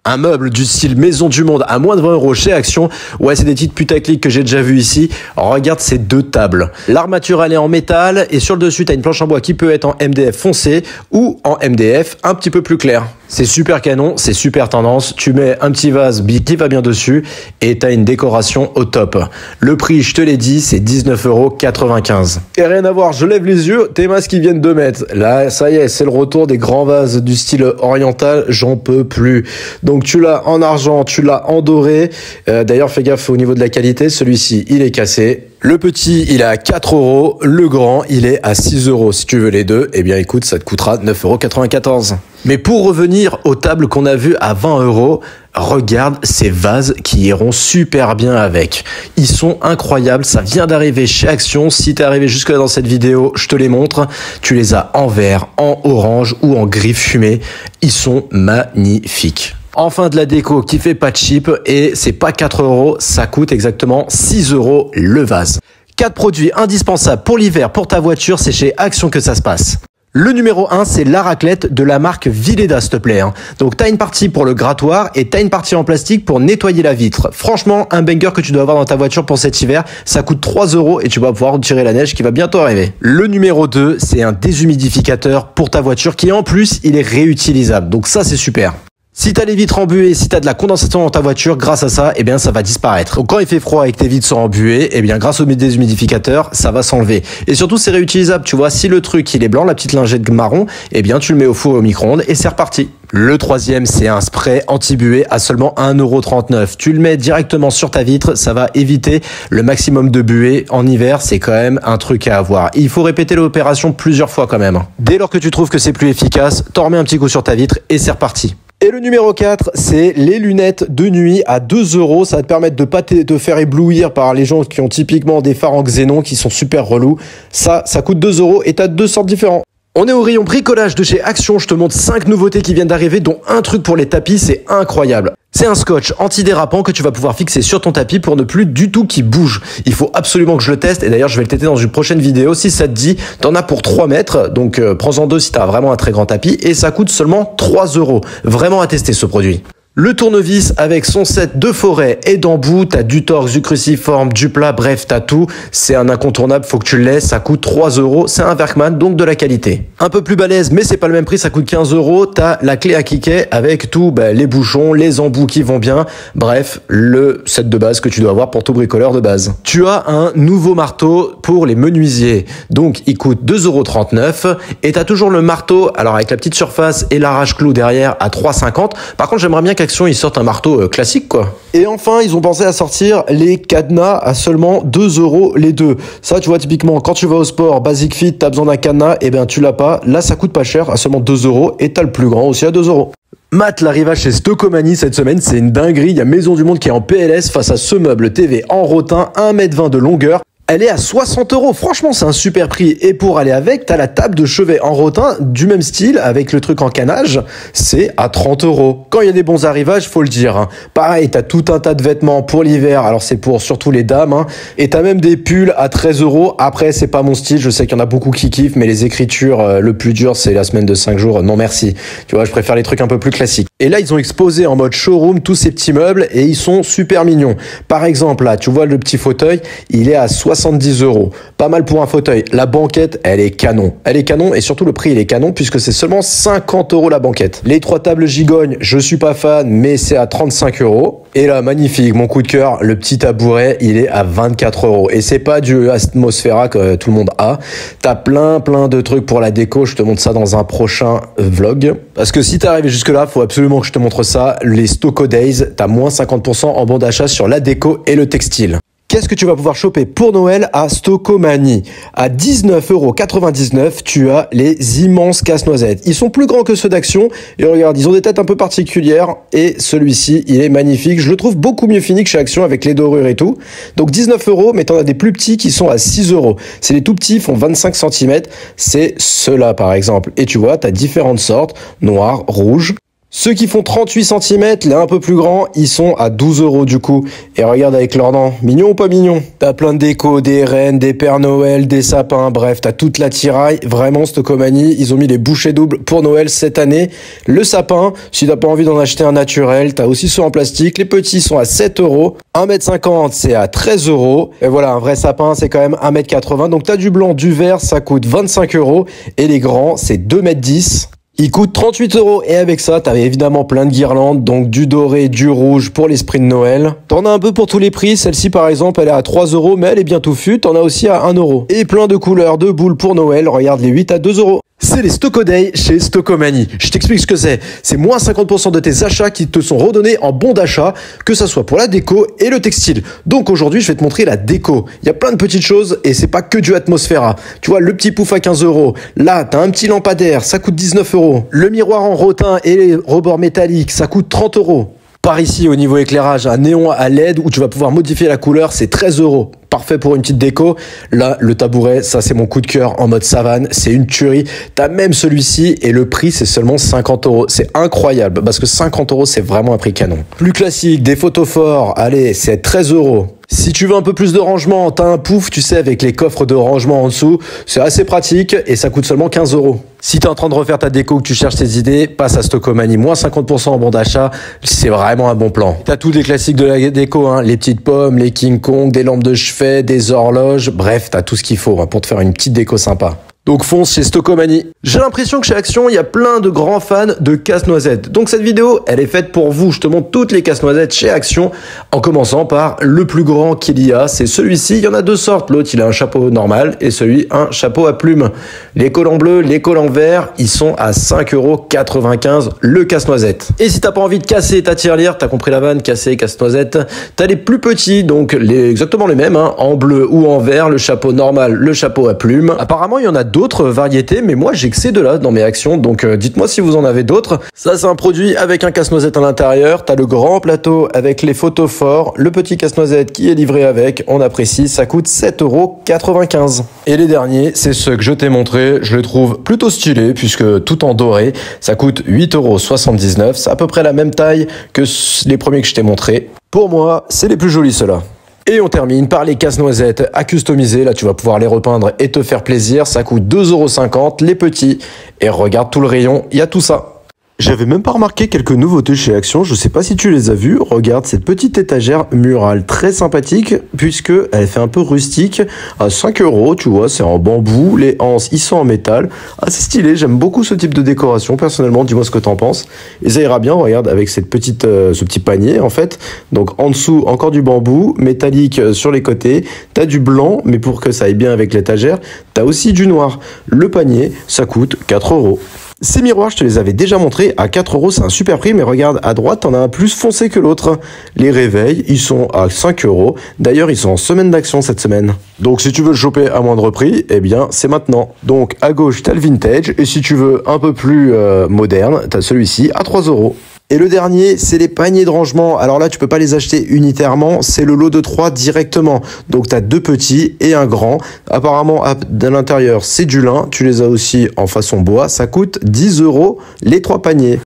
Un meuble du style Maison du Monde à moins de 20 € chez Action. Ouais, c'est des titres putaclic que j'ai déjà vu ici. Regarde ces deux tables. L'armature, elle est en métal et sur le dessus, t'as une planche en bois qui peut être en MDF foncé ou en MDF un petit peu plus clair. C'est super canon, c'est super tendance. Tu mets un petit vase qui va bien dessus et t'as une décoration au top. Le prix, je te l'ai dit, c'est 19,95 €. Et rien à voir, je lève les yeux, tes masques qui viennent de mettre. Là, ça y est, c'est le retour des grands vases du style oriental, j'en peux plus. Donc tu l'as en argent, tu l'as en doré. D'ailleurs, fais gaffe au niveau de la qualité, celui-ci, il est cassé. Le petit, il est à 4 €. Le grand, il est à 6 €. Si tu veux les deux, eh bien écoute, ça te coûtera 9,94 €. Mais pour revenir aux tables qu'on a vues à 20 €, regarde ces vases qui iront super bien avec. Ils sont incroyables, ça vient d'arriver chez Action. Si t'es arrivé jusque là dans cette vidéo, je te les montre. Tu les as en vert, en orange ou en gris fumé. Ils sont magnifiques. Enfin de la déco qui fait pas cheap et c'est pas 4 €, ça coûte exactement 6 € le vase. 4 produits indispensables pour l'hiver pour ta voiture, c'est chez Action que ça se passe. Le numéro 1, c'est la raclette de la marque Vileda, s'il te plaît. Donc, t'as une partie pour le grattoir et t'as une partie en plastique pour nettoyer la vitre. Franchement, un banger que tu dois avoir dans ta voiture pour cet hiver, ça coûte 3 € et tu vas pouvoir tirer la neige qui va bientôt arriver. Le numéro 2, c'est un déshumidificateur pour ta voiture qui, en plus, il est réutilisable. Donc ça, c'est super. Si t'as les vitres embuées, si t'as de la condensation dans ta voiture, grâce à ça, eh bien, ça va disparaître. Donc, quand il fait froid et que tes vitres sont embuées, eh bien, grâce au déshumidificateur, ça va s'enlever. Et surtout, c'est réutilisable. Tu vois, si le truc, il est blanc, la petite lingette marron, eh bien, tu le mets au four et au micro-ondes et c'est reparti. Le troisième, c'est un spray anti-buée à seulement 1,39 €. Tu le mets directement sur ta vitre, ça va éviter le maximum de buée. En hiver, c'est quand même un truc à avoir. Il faut répéter l'opération plusieurs fois quand même. Dès lors que tu trouves que c'est plus efficace, t'en remets un petit coup sur ta vitre et c'est reparti. Et le numéro 4, c'est les lunettes de nuit à 2 €. Ça va te permettre de pas te faire éblouir par les gens qui ont typiquement des phares en xénon qui sont super relous. Ça coûte 2 € et t'as deux sortes différentes. On est au rayon bricolage de chez Action. Je te montre 5 nouveautés qui viennent d'arriver, dont un truc pour les tapis, c'est incroyable. C'est un scotch antidérapant que tu vas pouvoir fixer sur ton tapis pour ne plus du tout qu'il bouge. Il faut absolument que je le teste et d'ailleurs je vais le tester dans une prochaine vidéo. Si ça te dit, t'en as pour 3 mètres, donc prends-en 2 si t'as vraiment un très grand tapis et ça coûte seulement 3 €. Vraiment à tester ce produit. Le tournevis avec son set de forêt et d'embout, t'as du torx, du cruciforme, du plat, bref, t'as tout. C'est un incontournable, faut que tu le laisses, ça coûte 3 €, c'est un Werkmann, donc de la qualité. Un peu plus balèze, mais c'est pas le même prix, ça coûte 15 €, t'as la clé à cliquet avec tout, les bouchons, les embouts qui vont bien, bref, le set de base que tu dois avoir pour tout bricoleur de base. Tu as un nouveau marteau pour les menuisiers, donc il coûte 2,39 € et t'as toujours le marteau, alors avec la petite surface et l'arrache-clou derrière à 3,50 €. Par contre, j'aimerais bien qu'Action ils sortent un marteau classique quoi. Et enfin, ils ont pensé à sortir les cadenas à seulement 2 € les deux. Ça, tu vois, typiquement, quand tu vas au sport, Basic Fit, t'as besoin d'un cadenas, et ben tu l'as pas. Là, ça coûte pas cher, à seulement 2 € et t'as le plus grand aussi à 2 €. Matt, l'arrivage chez Stocomanie cette semaine, c'est une dinguerie. Il y a Maison du Monde qui est en PLS face à ce meuble TV en rotin, 1,20 m de longueur. Elle est à 60 €. Franchement, c'est un super prix. Et pour aller avec, t'as la table de chevet en rotin du même style avec le truc en canage. C'est à 30 €. Quand il y a des bons arrivages, faut le dire. Pareil, t'as tout un tas de vêtements pour l'hiver. Alors, c'est pour surtout les dames. Et t'as même des pulls à 13 €. Après, c'est pas mon style. Je sais qu'il y en a beaucoup qui kiffent, mais les écritures, le plus dur, c'est la semaine de 5 jours. Non, merci. Tu vois, je préfère les trucs un peu plus classiques. Et là, ils ont exposé en mode showroom tous ces petits meubles et ils sont super mignons. Par exemple, là, tu vois le petit fauteuil, il est à 70 €. Pas mal pour un fauteuil. La banquette, elle est canon. Elle est canon et surtout le prix, il est canon puisque c'est seulement 50 € la banquette. Les 3 tables gigognes, je suis pas fan, mais c'est à 35 €. Et là, magnifique, mon coup de cœur, le petit tabouret, il est à 24 €. Et c'est pas du Atmosphera que tout le monde a. T'as plein de trucs pour la déco. Je te montre ça dans un prochain vlog. Parce que si t'es arrivé jusque là, faut absolument que je te montre ça. Les Stocko Days, t'as moins 50% en bon d'achat sur la déco et le textile. Qu'est-ce que tu vas pouvoir choper pour Noël à Stocomanie? À 19,99 €, tu as les immenses casse-noisettes. Ils sont plus grands que ceux d'Action. Et regarde, ils ont des têtes un peu particulières. Et celui-ci, il est magnifique. Je le trouve beaucoup mieux fini que chez Action avec les dorures et tout. Donc 19 €, mais t'en as des plus petits qui sont à 6 €. C'est les tout petits, font 25 cm. C'est ceux-là, par exemple. Et tu vois, t'as différentes sortes. Noir, rouge. Ceux qui font 38 cm, les un peu plus grands, ils sont à 12 € du coup. Et regarde avec leurs dents, mignon ou pas mignon? T'as plein de déco, des rennes, des Pères Noël, des sapins, bref, t'as toute la tiraille. Vraiment, Stocomanie, ils ont mis les bouchées doubles pour Noël cette année. Le sapin, si t'as pas envie d'en acheter un naturel, t'as aussi ceux en plastique. Les petits sont à 7 €. 1,50 m, c'est à 13 €. Et voilà, un vrai sapin, c'est quand même 1,80 m. Donc t'as du blanc, du vert, ça coûte 25 €. Et les grands, c'est 2,10 m. Il coûte 38 € et avec ça, t'avais évidemment plein de guirlandes, donc du doré, du rouge pour l'esprit de Noël. T'en as un peu pour tous les prix, celle-ci par exemple, elle est à 3 €, mais elle est bien touffue, t'en as aussi à 1 €. Et plein de couleurs de boules pour Noël, regarde les 8 à 2 €. C'est les Stocodays chez Stocomanie. Je t'explique ce que c'est. C'est moins 50% de tes achats qui te sont redonnés en bon d'achat, que ça soit pour la déco et le textile. Donc aujourd'hui, je vais te montrer la déco. Il y a plein de petites choses et c'est pas que du Atmosphera. Tu vois, le petit pouf à 15 €. Là, t'as un petit lampadaire, ça coûte 19 €. Le miroir en rotin et les rebords métalliques, ça coûte 30 €. Par ici, au niveau éclairage, un néon à LED où tu vas pouvoir modifier la couleur, c'est 13 €. Parfait pour une petite déco. Là, le tabouret, ça c'est mon coup de cœur en mode savane. C'est une tuerie. T'as même celui-ci et le prix, c'est seulement 50 €. C'est incroyable parce que 50 €, c'est vraiment un prix canon. Plus classique, des photophores, allez, c'est 13 €. Si tu veux un peu plus de rangement, t'as un pouf, tu sais, avec les coffres de rangement en dessous. C'est assez pratique et ça coûte seulement 15 €. Si t'es en train de refaire ta déco, que tu cherches tes idées, passe à Stocomanie. Moins 50% en bon d'achat, c'est vraiment un bon plan. T'as tous les classiques de la déco, hein. Les petites pommes, les King Kong, des lampes de chevet, des horloges. Bref, t'as tout ce qu'il faut pour te faire une petite déco sympa. Donc fonce chez Stocomanie. J'ai l'impression que chez Action, il y a plein de grands fans de casse-noisettes. Donc cette vidéo, elle est faite pour vous. Je te montre toutes les casse-noisettes chez Action, en commençant par le plus grand qu'il y a. C'est celui-ci. Il y en a deux sortes. L'autre, il a un chapeau normal et celui, un chapeau à plumes. Les collants bleus, les collants verts, ils sont à 5,95 € le casse-noisette. Et si t'as pas envie de casser ta tirelire, t'as compris la vanne, casser, casse-noisette, t'as les plus petits, donc exactement les mêmes, hein, en bleu ou en vert, le chapeau normal, le chapeau à plumes. Apparemment, il y en a d'autres variétés, mais moi j'ai que ces deux-là dans mes Actions, donc dites-moi si vous en avez d'autres. Ça c'est un produit avec un casse-noisette à l'intérieur, t'as le grand plateau avec les photophores, le petit casse-noisette qui est livré avec, on apprécie, ça coûte 7,95 €. Et les derniers, c'est ceux que je t'ai montré, je les trouve plutôt stylés, puisque tout en doré, ça coûte 8,79 €, c'est à peu près la même taille que les premiers que je t'ai montrés. Pour moi, c'est les plus jolis ceux-là. Et on termine par les casse-noisettes à customiser. Là, tu vas pouvoir les repeindre et te faire plaisir. Ça coûte 2,50 € les petits. Et regarde tout le rayon, il y a tout ça. J'avais même pas remarqué quelques nouveautés chez Action, je sais pas si tu les as vues. Regarde cette petite étagère murale très sympathique puisque elle fait un peu rustique à 5 €, tu vois, c'est en bambou, les anses ils sont en métal, assez stylé, j'aime beaucoup ce type de décoration personnellement, dis-moi ce que t'en penses. Et ça ira bien, regarde, avec cette petite, ce petit panier en fait, donc en dessous encore du bambou, métallique sur les côtés, t'as du blanc, mais pour que ça aille bien avec l'étagère, t'as aussi du noir. Le panier, ça coûte 4 €. Ces miroirs, je te les avais déjà montrés à 4 €, c'est un super prix, mais regarde, à droite, t'en as un plus foncé que l'autre. Les réveils, ils sont à 5 €. D'ailleurs, ils sont en semaine d'action cette semaine. Donc, si tu veux le choper à moindre prix, eh bien, c'est maintenant. Donc, à gauche, t'as le vintage, et si tu veux un peu plus moderne, t'as celui-ci à 3 €. Et le dernier, c'est les paniers de rangement. Alors là, tu peux pas les acheter unitairement, c'est le lot de 3 directement. Donc tu as 2 petits et un grand. Apparemment, à l'intérieur, c'est du lin. Tu les as aussi en façon bois. Ça coûte 10 € les 3 paniers.